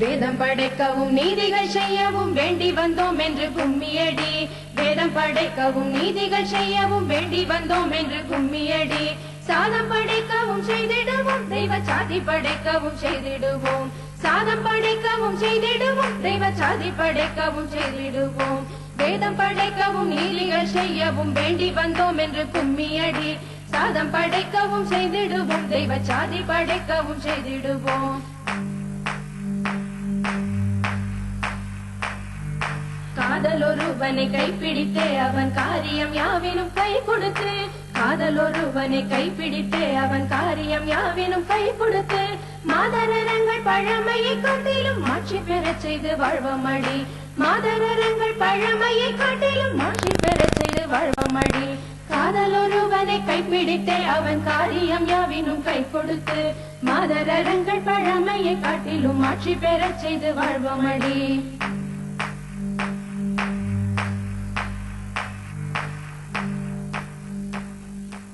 வேதம் படைக்கவும் நீதிகள் செய்யவும் வேண்டி வந்தோம் என்று கும்மியடி. வேதம் படைக்கவும் நீதிகள் செய்யவும் வேண்டி வந்தோம் என்று கும்மியடி. சாதம் படைக்கவும் செய்திடுவோம், தெய்வ சாதி படைக்கவும் செய்திடுவோம். சாதம் படைக்கவும் செய்திடுவோம், தெய்வ சாதி படைக்கவும் செய்திடுவோம். வேதம் படைக்கவும் நீதிகள் செய்யவும் வேண்டி வந்தோம் என்று கும்மியடி. சாதம் படைக்கவும் செய்திடுவோம், தெய்வ சாதி படைக்கவும் செய்திடுவோம். காதல் ஒருவனை கைப்பிடித்தே அவன் காரியம் யாவினும் கை கொடுத்து. காதல் ஒருவனை கைப்பிடித்தே அவன் காரியம் யாவினும் கை கொடுத்து. மாதரங்கள் பழமையை காட்டிலும் மாற்றி பெறச் செய்து வாழ்வமடி. மாதரங்கள் பழமையை காட்டிலும் மாற்றி பெறச் செய்து வாழ்வமடி. காதல் ஒருவனை கைப்பிடித்தே அவன் காரியம் யாவினும் கை கொடுத்து. மாதரங்கள் பழமையை காட்டிலும் மாற்றி பெறச் செய்து வாழ்வமடி.